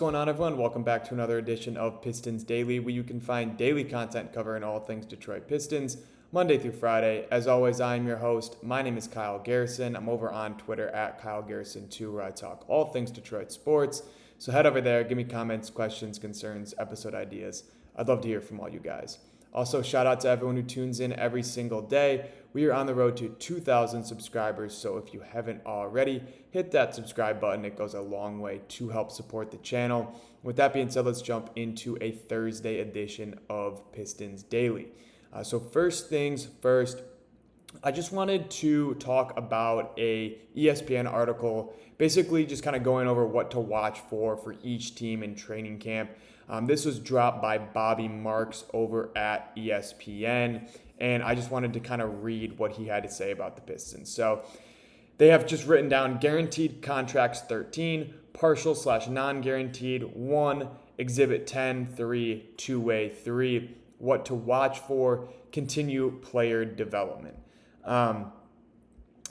going on, everyone? Welcome back to another edition of Pistons Daily, where you can find daily content covering all things Detroit Pistons, Monday through Friday. As always, I am your host. My name is Kyle Garrison. I'm over on Twitter at Kyle Garrison2, where I talk all things Detroit sports. So head over there, give me comments, questions, concerns, episode ideas. I'd love to hear from all you guys. Also, shout out to everyone who tunes in every single day. We are on the road to 2,000 subscribers, so if you haven't already, hit that subscribe button. It goes a long way to help support the channel. With that being said, let's jump into a Thursday edition of Pistons Daily. So first things first, I just wanted to talk about a ESPN article, basically just kind of going over what to watch for each team in training camp. This was dropped by Bobby Marks over at ESPN, and I just wanted to kind of read what he had to say about the Pistons. So they have just written down guaranteed contracts 13, partial/non-guaranteed 1, exhibit 10, 3, two-way 3, what to watch for, continue player development.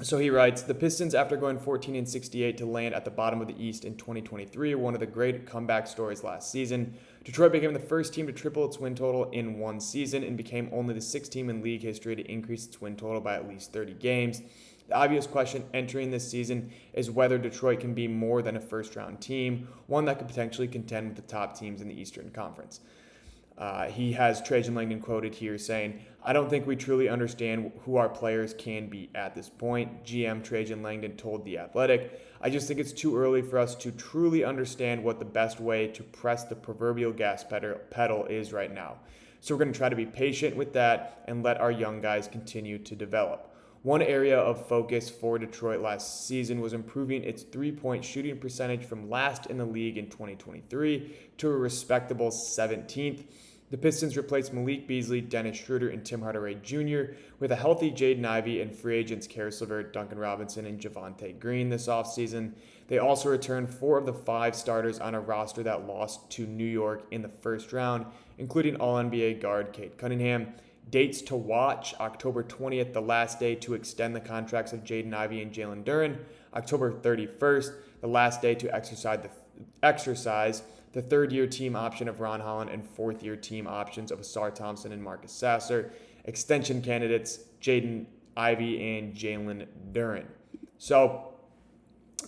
So he writes, the Pistons, after going 14-68 to land at the bottom of the East in 2023, were one of the great comeback stories last season. Detroit became the first team to triple its win total in one season and became only the sixth team in league history to increase its win total by at least 30 games. The obvious question entering this season is whether Detroit can be more than a first-round team, one that could potentially contend with the top teams in the Eastern Conference. He has Trajan Langdon quoted here saying, I don't think we truly understand who our players can be at this point. GM Trajan Langdon told The Athletic, I just think it's too early for us to truly understand what the best way to press the proverbial gas pedal is right now. So we're going to try to be patient with that and let our young guys continue to develop. One area of focus for Detroit last season was improving its three-point shooting percentage from last in the league in 2023 to a respectable 17th. The Pistons replaced Malik Beasley, Dennis Schroeder, and Tim Hardaway Jr. with a healthy Jaden Ivey and free agents Caris LeVert, Duncan Robinson, and Javonte Green this offseason. They also returned 4 of the 5 starters on a roster that lost to New York in the first round, including All-NBA guard Cade Cunningham. Dates to watch, October 20th, the last day to extend the contracts of Jaden Ivey and Jalen Duren. October 31st, the last day to exercise the third-year team option of Ron Holland and fourth-year team options of Asar Thompson and Marcus Sasser. Extension candidates, Jaden Ivey and Jalen Duren. So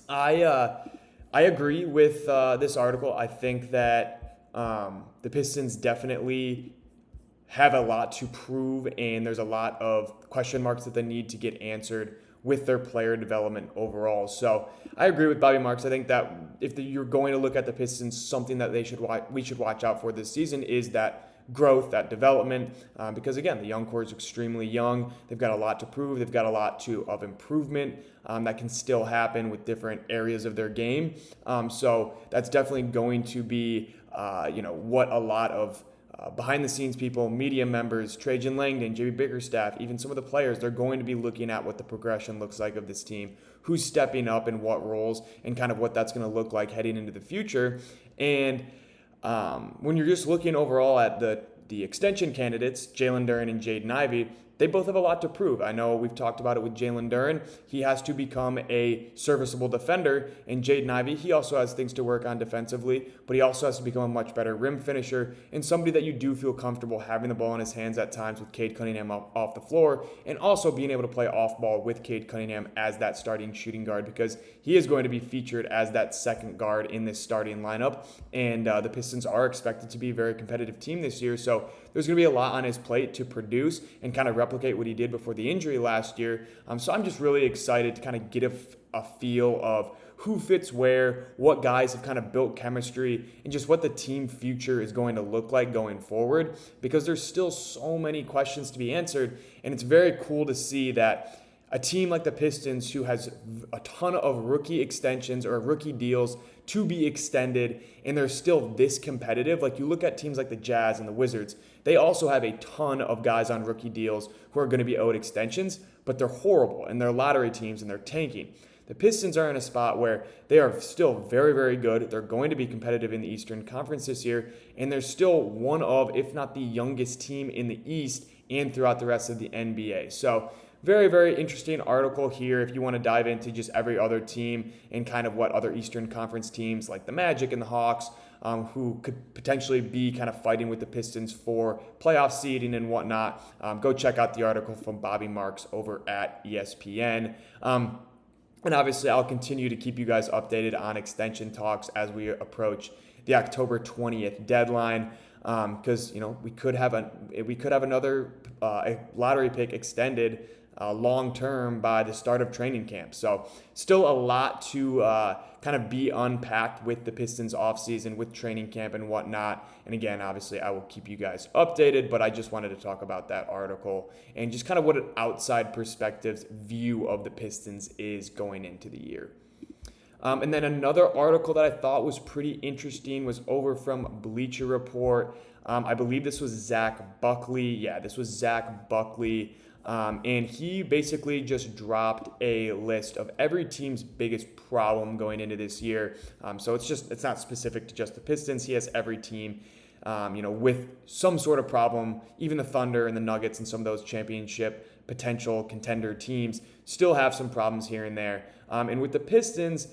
I agree with this article. I think that the Pistons definitely have a lot to prove, and there's a lot of question marks that they need to get answered with their player development overall. So I agree with Bobby Marks. I think that if you're going to look at the Pistons, something that we should watch out for this season is that growth, that development, because again, the young core is extremely young. They've got a lot to prove. They've got a lot of improvement that can still happen with different areas of their game. So that's definitely going to be, what a lot of behind-the-scenes people, media members, Trajan Langdon, JB Bickerstaff, even some of the players, they're going to be looking at what the progression looks like of this team, who's stepping up in what roles, and kind of what that's going to look like heading into the future. And when you're just looking overall at the extension candidates, Jalen Duren and Jaden Ivey, they both have a lot to prove. I know we've talked about it with Jalen Duren. He has to become a serviceable defender. And Jaden Ivey, he also has things to work on defensively, but he also has to become a much better rim finisher and somebody that you do feel comfortable having the ball in his hands at times with Cade Cunningham off the floor, and also being able to play off ball with Cade Cunningham as that starting shooting guard, because he is going to be featured as that second guard in this starting lineup. And the Pistons are expected to be a very competitive team this year. So there's going to be a lot on his plate to produce and kind of replicate what he did before the injury last year. So I'm just really excited to kind of get a feel of who fits where, what guys have kind of built chemistry, and just what the team future is going to look like going forward, because there's still so many questions to be answered. And it's very cool to see that a team like the Pistons, who has a ton of rookie extensions or rookie deals to be extended, and they're still this competitive. Like, you look at teams like the Jazz and the Wizards, they also have a ton of guys on rookie deals who are going to be owed extensions, but they're horrible, and they're lottery teams, and they're tanking. The Pistons are in a spot where they are still very, very good. They're going to be competitive in the Eastern Conference this year, and they're still one of, if not the youngest team in the East and throughout the rest of the NBA. So very, very interesting article here if you want to dive into just every other team and kind of what other Eastern Conference teams like the Magic and the Hawks who could potentially be kind of fighting with the Pistons for playoff seeding and whatnot. Go check out the article from Bobby Marks over at ESPN. And obviously, I'll continue to keep you guys updated on extension talks as we approach the October 20th deadline, because we could have another lottery pick extended long term by the start of training camp. So still a lot to kind of be unpacked with the Pistons offseason, with training camp and whatnot. And again, obviously, I will keep you guys updated, but I just wanted to talk about that article and just kind of what an outside perspective's view of the Pistons is going into the year. And then another article that I thought was pretty interesting was over from Bleacher Report. I believe this was Zach Buckley. Yeah, this was Zach Buckley. And he basically just dropped a list of every team's biggest problem going into this year. So it's not specific to just the Pistons. He has every team, with some sort of problem. Even the Thunder and the Nuggets and some of those championship potential contender teams still have some problems here and there. And with the Pistons,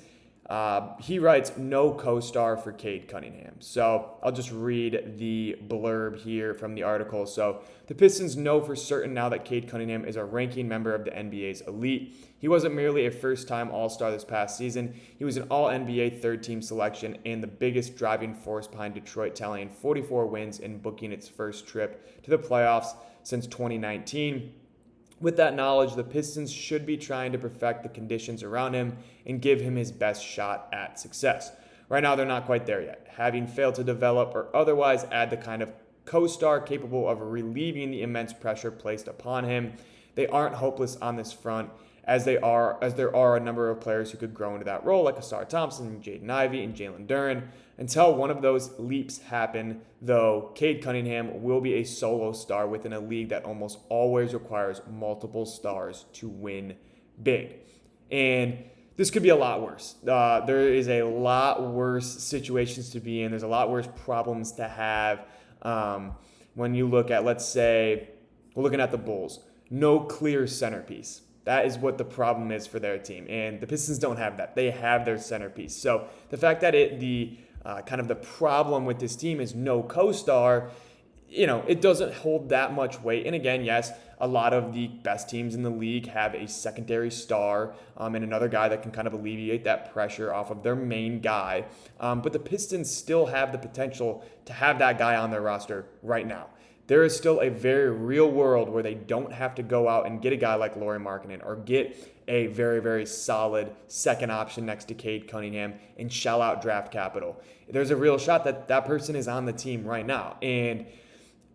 he writes, no co-star for Cade Cunningham. So I'll just read the blurb here from the article. So the Pistons know for certain now that Cade Cunningham is a ranking member of the NBA's elite. He wasn't merely a first-time All-Star this past season. He was an All-NBA third-team selection and the biggest driving force behind Detroit tallying 44 wins and booking its first trip to the playoffs since 2019. With that knowledge, the Pistons should be trying to perfect the conditions around him and give him his best shot at success. Right now, they're not quite there yet, having failed to develop or otherwise add the kind of co-star capable of relieving the immense pressure placed upon him. They aren't hopeless on this front, as there are a number of players who could grow into that role, like Asar Thompson, Jaden Ivey, and Jalen Duren. Until one of those leaps happen, though, Cade Cunningham will be a solo star within a league that almost always requires multiple stars to win big. And this could be a lot worse. There is a lot worse situations to be in. There's a lot worse problems to have. When you look at, let's say, we're looking at the Bulls. No clear centerpiece. That is what the problem is for their team. And the Pistons don't have that. They have their centerpiece. So the fact that the problem with this team is no co-star, it doesn't hold that much weight. And again, yes, a lot of the best teams in the league have a secondary star and another guy that can kind of alleviate that pressure off of their main guy. But the Pistons still have the potential to have that guy on their roster right now. There is still a very real world where they don't have to go out and get a guy like Lauri Markkanen or get a very, very solid second option next to Cade Cunningham and shell out draft capital. There's a real shot that that person is on the team right now. And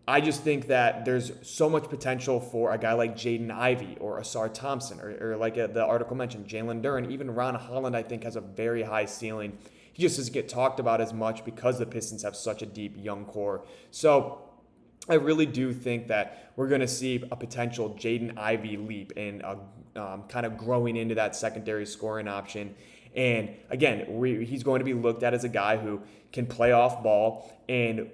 I just think that there's so much potential for a guy like Jaden Ivey or Asar Thompson or like the article mentioned, Jalen Duren. Even Ron Holland, I think, has a very high ceiling. He just doesn't get talked about as much because the Pistons have such a deep young core. So I really do think that we're going to see a potential Jaden Ivey leap in kind of growing into that secondary scoring option. And again, he's going to be looked at as a guy who can play off ball, and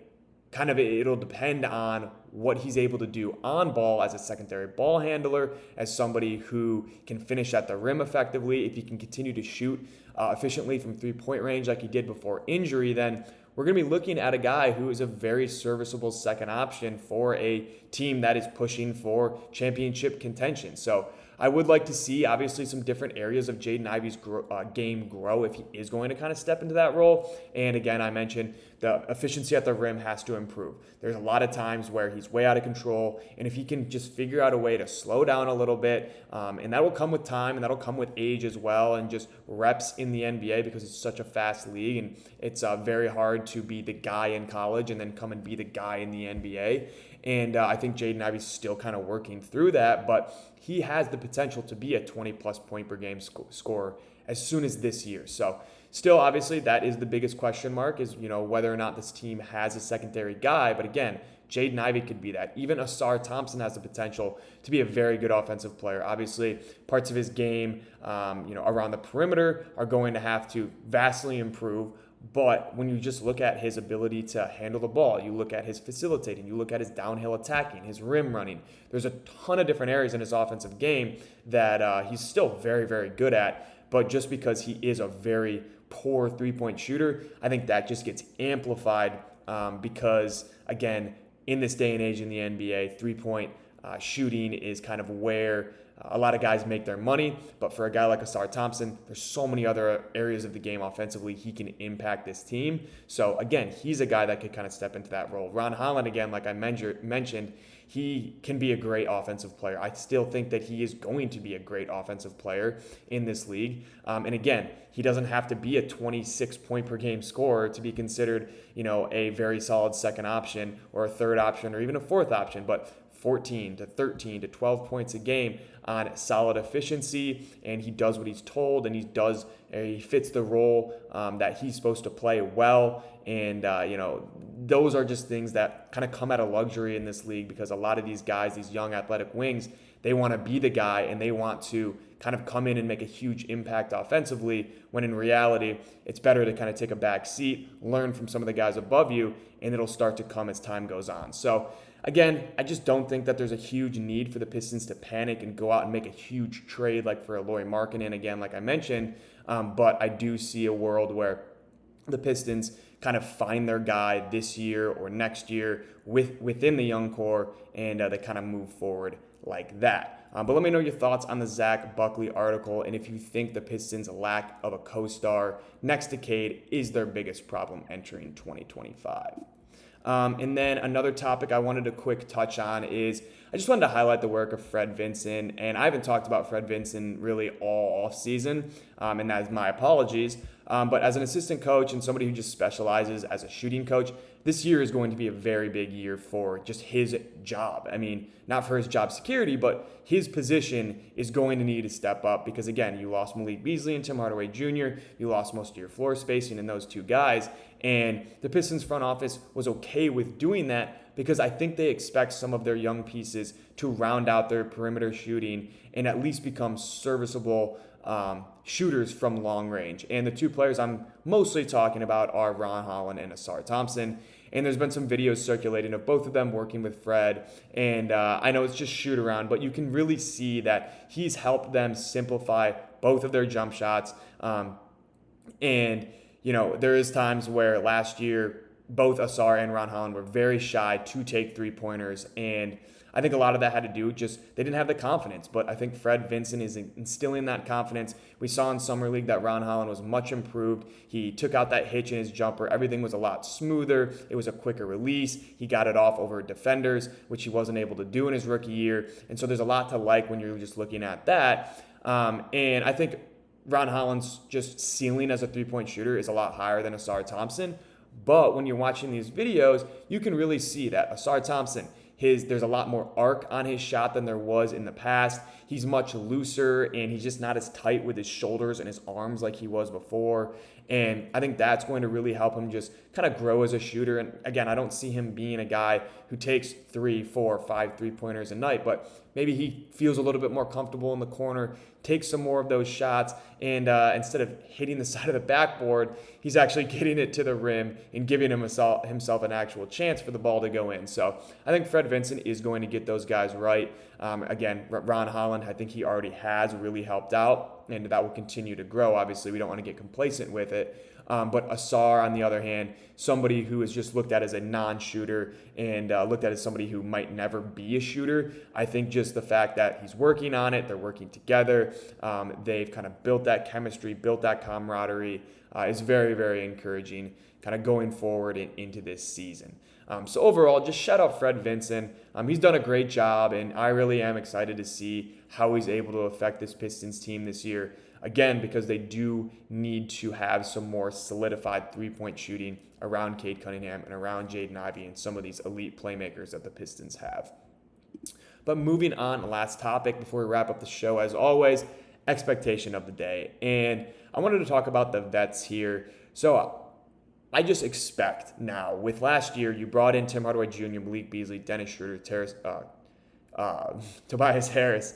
kind of it'll depend on what he's able to do on ball as a secondary ball handler, as somebody who can finish at the rim effectively. If he can continue to shoot efficiently from three-point range like he did before injury, then we're going to be looking at a guy who is a very serviceable second option for a team that is pushing for championship contention. So I would like to see, obviously, some different areas of Jaden Ivey's game grow if he is going to kind of step into that role. And again, I mentioned the efficiency at the rim has to improve. There's a lot of times where he's way out of control, and if he can just figure out a way to slow down a little bit, and that will come with time, and that'll come with age as well, and just reps in the NBA because it's such a fast league, and it's very hard to be the guy in college and then come and be the guy in the NBA. And I think Jaden Ivey's still kind of working through that, but he has the potential to be a 20-plus point per game scorer as soon as this year. So still, obviously, that is the biggest question mark is, whether or not this team has a secondary guy. But again, Jaden Ivey could be that. Even Asar Thompson has the potential to be a very good offensive player. Obviously, parts of his game, around the perimeter are going to have to vastly improve. But when you just look at his ability to handle the ball, you look at his facilitating, you look at his downhill attacking, his rim running, there's a ton of different areas in his offensive game that he's still very, very good at. But just because he is a very poor three-point shooter, I think that just gets amplified because, again, in this day and age in the NBA, three-point shooting is kind of where a lot of guys make their money. But for a guy like Ausar Thompson, there's so many other areas of the game offensively he can impact this team. So again, he's a guy that could kind of step into that role. Ron Holland, again, like I mentioned, he can be a great offensive player. I still think that he is going to be a great offensive player in this league. And again, he doesn't have to be a 26 point per game scorer to be considered, a very solid second option or a third option or even a fourth option. But 14 to 13 to 12 points a game on solid efficiency, and he does what he's told, and he fits the role that he's supposed to play well. And those are just things that kind of come out of luxury in this league, because a lot of these guys, these young athletic wings, they want to be the guy and they want to kind of come in and make a huge impact offensively, when in reality, it's better to kind of take a back seat, learn from some of the guys above you, and it'll start to come as time goes on. So again, I just don't think that there's a huge need for the Pistons to panic and go out and make a huge trade like for a Lauri Markkanen, again, like I mentioned. But I do see a world where the Pistons kind of find their guy this year or next year within the young core, and they kind of move forward like that. But let me know your thoughts on the Zach Buckley article, and if you think the Pistons' lack of a co-star next to Cade is their biggest problem entering 2025. And then another topic I wanted to quick touch on is I just wanted to highlight the work of Fred Vinson. And I haven't talked about Fred Vinson really all off season, and that is my apologies. But as an assistant coach and somebody who just specializes as a shooting coach, this year is going to be a very big year for just his job. I mean, not for his job security, but his position is going to need to step up because, again, you lost Malik Beasley and Tim Hardaway Jr. You lost most of your floor spacing in those two guys. And the Pistons front office was okay with doing that because I think they expect some of their young pieces to round out their perimeter shooting and at least become serviceable shooters from long range. And the two players I'm mostly talking about are Ron Holland and Ausar Thompson. And there's been some videos circulating of both of them working with Fred. And I know it's just shoot around, but you can really see that he's helped them simplify both of their jump shots. And there is times where last year, both Ausar and Ron Holland were very shy to take three-pointers. And I think a lot of that had to do just they didn't have the confidence. But I think Fred Vinson is instilling that confidence. We saw in Summer League that Ron Holland was much improved. He took out that hitch in his jumper. Everything was a lot smoother. It was a quicker release. He got it off over defenders, which he wasn't able to do in his rookie year. And so there's a lot to like when you're just looking at that. And I think Ron Holland's just ceiling as a three-point shooter is a lot higher than Ausar Thompson. But when you're watching these videos, you can really see that Ausar Thompson, there's a lot more arc on his shot than there was in the past. He's much looser, and he's just not as tight with his shoulders and his arms like he was before. And I think that's going to really help him just kind of grow as a shooter. And again, I don't see him being a guy who takes 3, 4, 5 three-pointers a night, but maybe he feels a little bit more comfortable in the corner, takes some more of those shots, and instead of hitting the side of the backboard, he's actually getting it to the rim and giving himself an actual chance for the ball to go in. So I think Fred Vinson is going to get those guys right. Again, Ron Holland, I think he already has really helped out, and that will continue to grow. Obviously, we don't want to get complacent with it. But Ausar, on the other hand, somebody who is just looked at as a non-shooter and looked at as somebody who might never be a shooter. I think just the fact that he's working on it, they're working together, they've kind of built that chemistry, built that camaraderie, is very, very encouraging kind of going forward into this season. So overall, just shout out Fred Vinson. He's done a great job, and I really am excited to see how he's able to affect this Pistons team this year. Again, because they do need to have some more solidified three-point shooting around Cade Cunningham and around Jaden Ivey and some of these elite playmakers that the Pistons have. But moving on, last topic before we wrap up the show, as always, expectation of the day. And I wanted to talk about the vets here. So I just expect now, with last year, you brought in Tim Hardaway Jr., Malik Beasley, Dennis Schroeder, Tobias Harris,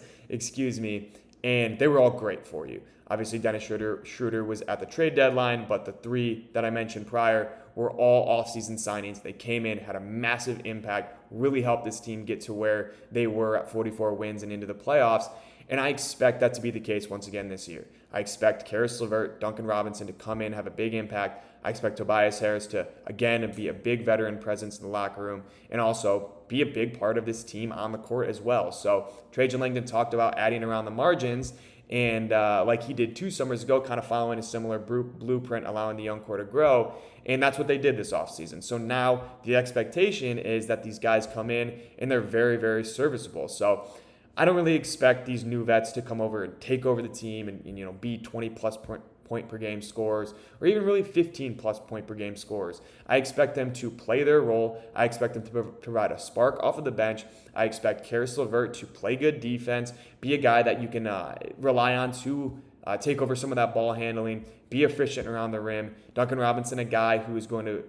and they were all great for you. Obviously, Dennis Schroeder was at the trade deadline, but the three that I mentioned prior were all offseason signings. They came in, had a massive impact, really helped this team get to where they were at 44 wins and into the playoffs. And I expect that to be the case once again this year. I expect Karis LeVert, Duncan Robinson to come in, have a big impact. I expect Tobias Harris to, again, be a big veteran presence in the locker room and also be a big part of this team on the court as well. So Trajan Langdon talked about adding around the margins, and like he did 2 summers ago, kind of following a similar blueprint, allowing the young core to grow. And that's what they did this offseason. So now the expectation is that these guys come in and they're very, very serviceable. So I don't really expect these new vets to come over and take over the team and be 20-plus point per game scorers, or even really 15-plus point per game scorers. I expect them to play their role. I expect them to provide a spark off of the bench. I expect Karis LeVert to play good defense, be a guy that you can rely on to take over some of that ball handling, be efficient around the rim. Duncan Robinson, a guy who is going to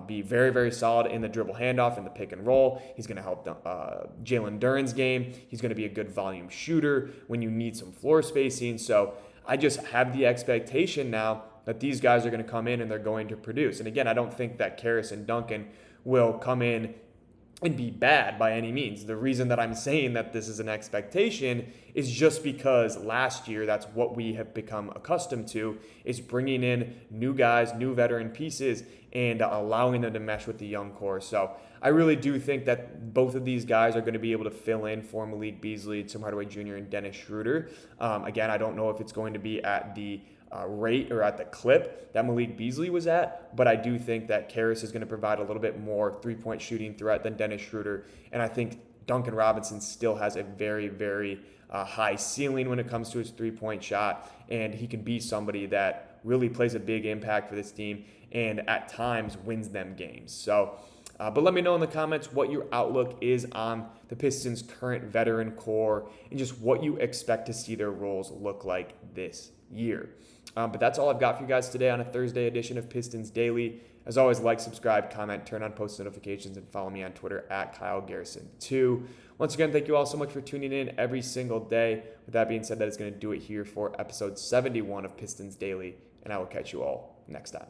be very, very solid in the dribble handoff and the pick and roll. He's going to help Jalen Duren's game. He's going to be a good volume shooter when you need some floor spacing. So I just have the expectation now that these guys are going to come in and they're going to produce. And again, I don't think that Karis and Duncan will come in and be bad by any means. The reason that I'm saying that this is an expectation is just because last year, that's what we have become accustomed to, is bringing in new guys, new veteran pieces, and allowing them to mesh with the young core. So I really do think that both of these guys are going to be able to fill in for Malik Beasley, Tim Hardaway Jr., and Dennis Schroeder. Again, I don't know if it's going to be at the rate or at the clip that Malik Beasley was at, but I do think that Karis is going to provide a little bit more three-point shooting threat than Dennis Schroeder, and I think Duncan Robinson still has a very, very high ceiling when it comes to his three-point shot, and he can be somebody that really plays a big impact for this team and at times wins them games. So, but let me know in the comments what your outlook is on the Pistons' current veteran core and just what you expect to see their roles look like this year. But that's all I've got for you guys today on a Thursday edition of Pistons Daily. As always, like, subscribe, comment, turn on post notifications, and follow me on Twitter at Kyle Garrison 2. Once again, thank you all so much for tuning in every single day. With that being said, that is going to do it here for episode 71 of Pistons Daily, and I will catch you all next time.